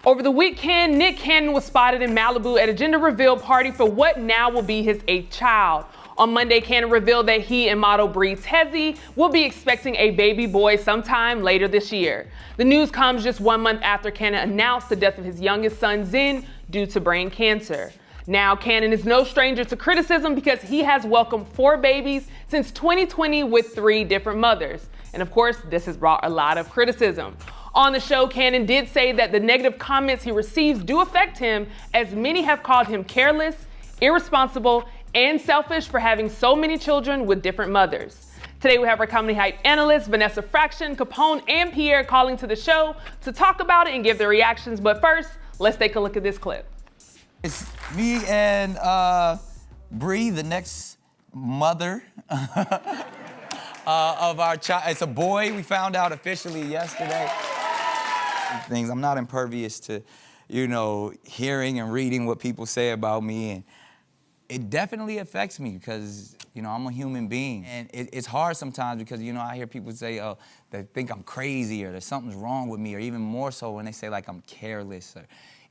Over the weekend, Nick Cannon was spotted in Malibu at a gender reveal party for what now will be his 8th child. On Monday, Cannon revealed that he and model Bree Tezzy will be expecting a baby boy sometime later this year. The news comes just 1 month after Cannon announced the death of his youngest son, Zen, due to brain cancer. Now, Cannon is no stranger to criticism because he has welcomed 4 babies since 2020 with 3 different mothers. And of course, this has brought a lot of criticism. On the show, Cannon did say that the negative comments he receives do affect him, as many have called him careless, irresponsible, and selfish for having so many children with different mothers. Today we have our Comedy Hype analysts, Vanessa Fraction, Capone, and Pierre calling to the show to talk about it and give their reactions. But first, let's take a look at this clip. It's me and Bree, the next mother of our child. It's a boy. We found out officially yesterday. Things. I'm not impervious to, hearing and reading what people say about me, and it definitely affects me because, I'm a human being, and it's hard sometimes because, I hear people say, oh, they think I'm crazy or that something's wrong with me, or even more so when they say like I'm careless or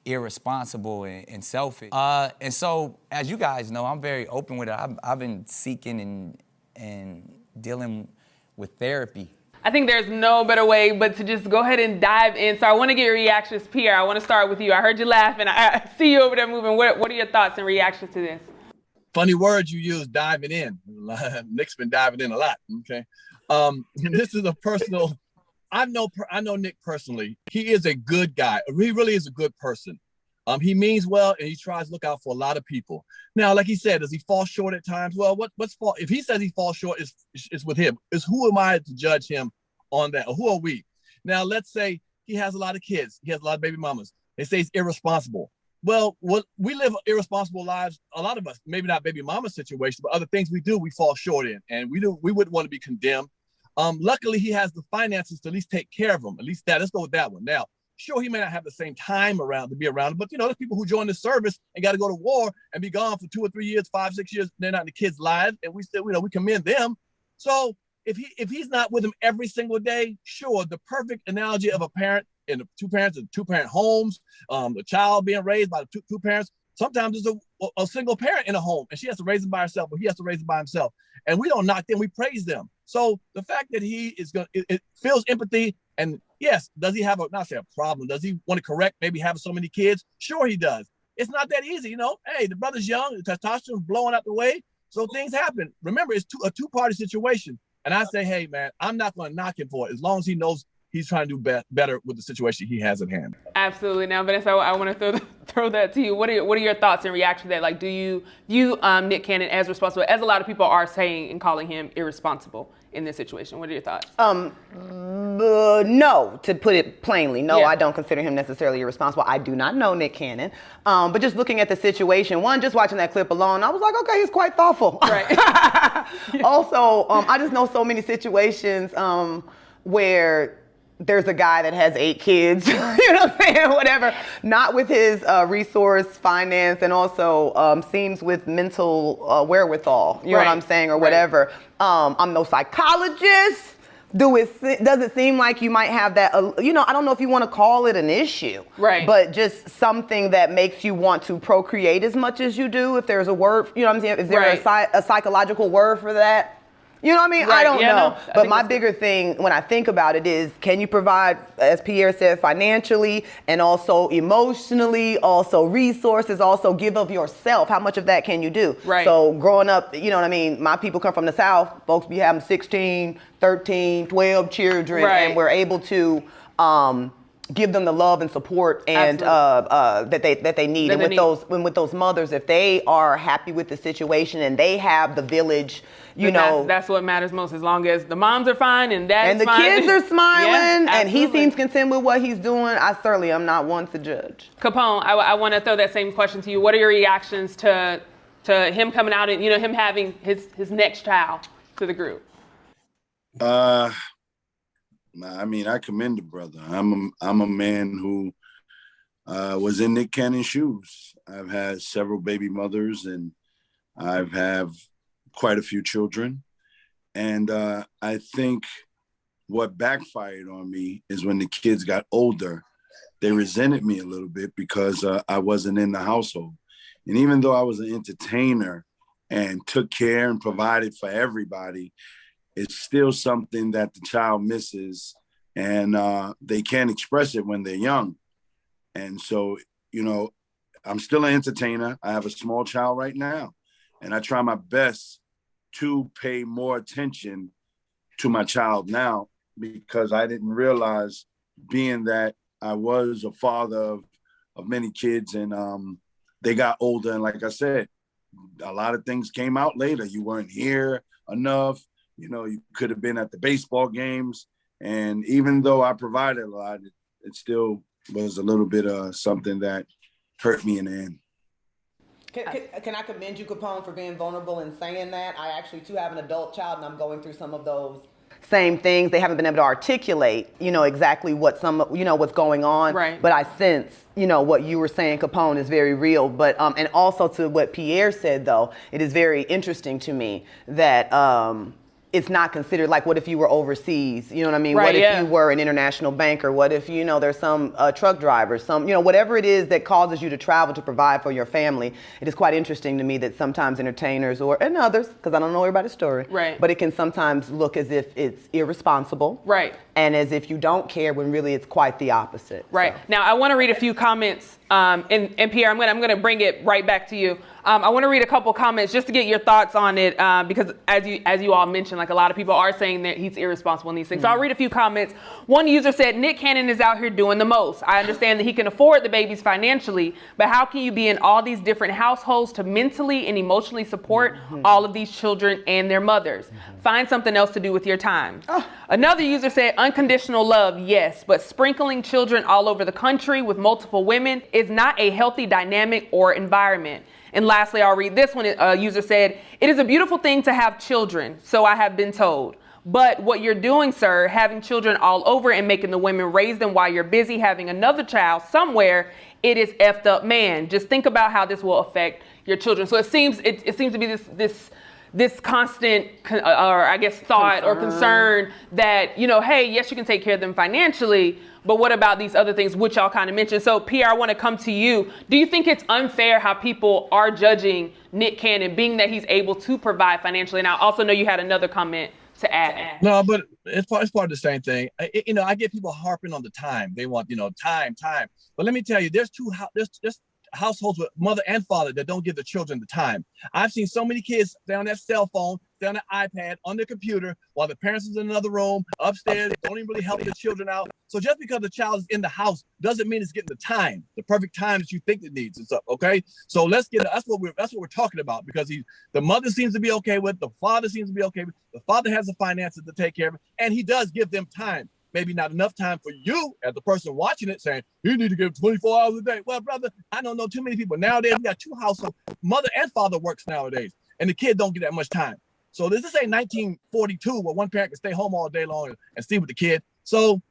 irresponsible and selfish. And so, as you guys know, I'm very open with it. I've been seeking and dealing with therapy. I think there's no better way but to just go ahead and dive in. So I want to get your reactions. Pierre, I want to start with you. I heard you laughing. I see you over there moving. What are your thoughts and reactions to this? Funny words you use, diving in. Nick's been diving in a lot, okay? This is a personal, I know Nick personally. He is a good guy. He really is a good person. He means well, and he tries to look out for a lot of people. Now, like he said, does he fall short at times? Well, what's fault? If he says he falls short, it's with him. It's who am I to judge him on that? Or who are we? Now, let's say he has a lot of kids. He has a lot of baby mamas. They say he's irresponsible. Well, we live irresponsible lives. A lot of us, maybe not baby mama situation, but other things we do, we fall short in, and we wouldn't want to be condemned. Luckily, he has the finances to at least take care of them. At least that. Let's go with that one. Now, sure, he may not have the same time around to be around, but there's people who join the service and got to go to war and be gone for 2 or 3 years, 5, 6 years. They're not in the kids' lives, and we still, we commend them. So if he's not with them every single day, sure, the perfect analogy of a parent and the 2 parents in 2-parent homes, the child being raised by the two parents. Sometimes there's a single parent in a home, and she has to raise him by herself, or he has to raise him by himself. And we don't knock them; we praise them. So the fact that he is it feels empathy. And yes, does he have not say a problem? Does he want to correct maybe having so many kids? Sure, he does. It's not that easy, Hey, the brother's young, the testosterone's blowing out the way, so things happen. Remember, it's a two-party situation. And I say, hey, man, I'm not going to knock him for it as long as he knows he's trying to do better with the situation he has at hand. Absolutely. Now, Vanessa, I want to throw that to you. What are your thoughts in reaction to that? Like, do you view Nick Cannon as responsible, as a lot of people are saying and calling him irresponsible in this situation? What are your thoughts? No, to put it plainly. No, Yeah. I don't consider him necessarily irresponsible. I do not know Nick Cannon. But just looking at the situation, just watching that clip alone, I was like, okay, he's quite thoughtful. Right. Also, I just know so many situations where there's a guy that has 8 kids, whatever, not with his resource, finance, and also seems with mental wherewithal, you know what I'm saying, or whatever. I'm no psychologist. Does it seem like you might have that, I don't know if you want to call it an issue, but just something that makes you want to procreate as much as you do, if there's a word, I'm saying, is there a psychological word for that? You know what I mean? I don't know. But my bigger thing when I think about it is, can you provide, as Pierre said, financially and also emotionally, also resources, also give of yourself? How much of that can you do? So growing up, you know what I mean? My people come from the South. Folks be having 16, 13, 12 children, and we're able to give them the love and support and that they need. And with those mothers, if they are happy with the situation and they have the village, that's what matters most. As long as the moms are fine and dad's fine, and the kids are smiling, and he seems content with what he's doing, I certainly am not one to judge. Capone, I want to throw that same question to you. What are your reactions to him coming out and him having his next child to the group? I commend the brother. I'm a man who was in Nick Cannon's shoes. I've had several baby mothers, and I've had quite a few children. And I think what backfired on me is when the kids got older, they resented me a little bit because I wasn't in the household. And even though I was an entertainer and took care and provided for everybody, it's still something that the child misses, and they can't express it when they're young. And so, I'm still an entertainer. I have a small child right now, and I try my best to pay more attention to my child now, because I didn't realize, being that I was a father of many kids, and they got older. And like I said, a lot of things came out later. You weren't here enough. You could have been at the baseball games. And even though I provided a lot, it still was a little bit of something that hurt me in the end. Can I commend you, Capone, for being vulnerable and saying that? I actually, too, have an adult child, and I'm going through some of those same things. They haven't been able to articulate, exactly what's going on. Right. But I sense, what you were saying, Capone, is very real. But and also to what Pierre said, though, it is very interesting to me that it's not considered, like, what if you were overseas? You know what I mean? Right, what if yeah. you were an international banker? What if, there's some truck drivers, whatever it is that causes you to travel to provide for your family. It is quite interesting to me that sometimes entertainers and others, because I don't know everybody's story, right, but it can sometimes look as if it's irresponsible. Right. And as if you don't care, when really it's quite the opposite. Right. So. Now, I want to read a few comments. And Pierre, I'm going to bring it right back to you. I want to read a couple comments just to get your thoughts on it, because as you all mentioned, like, a lot of people are saying that he's irresponsible in these things. So I'll read a few comments. One user said, Nick Cannon is out here doing the most. I understand that he can afford the babies financially, but how can you be in all these different households to mentally and emotionally support all of these children and their mothers? Find something else to do with your time. Another user said, unconditional love, yes, but sprinkling children all over the country with multiple women is not a healthy dynamic or environment. And lastly, I'll read this one. A user said, it is a beautiful thing to have children, so I have been told. But what you're doing, sir, having children all over and making the women raise them while you're busy having another child somewhere, it is effed up, man. Just think about how this will affect your children. So it seems to be this constant, or I guess thought or concern that, hey, yes, you can take care of them financially, but what about these other things, which y'all kind of mentioned? So Pierre, I want to come to you. Do you think it's unfair how people are judging Nick Cannon, being that he's able to provide financially? And I also know you had another comment to add. No, but it's part of the same thing. I get people harping on the time. They want, time. But let me tell you, there's households with mother and father that don't give the children the time. I've seen so many kids stay on that cell phone, stay on their iPad, on their computer, while the parents is in another room, upstairs, don't even really help the children out. So just because the child is in the house doesn't mean it's getting the time, the perfect time that you think it needs and stuff. Okay, so that's what we're talking about, because the mother seems to be okay with, the father seems to be okay with, the father has the finances to take care of it, and he does give them time. Maybe not enough time for you as the person watching it saying, you need to give 24 hours a day. Well, brother, I don't know too many people. Nowadays, we got two households. Mother and father works nowadays, and the kid don't get that much time. So this ain't 1942 where one parent can stay home all day long and see with the kid. So,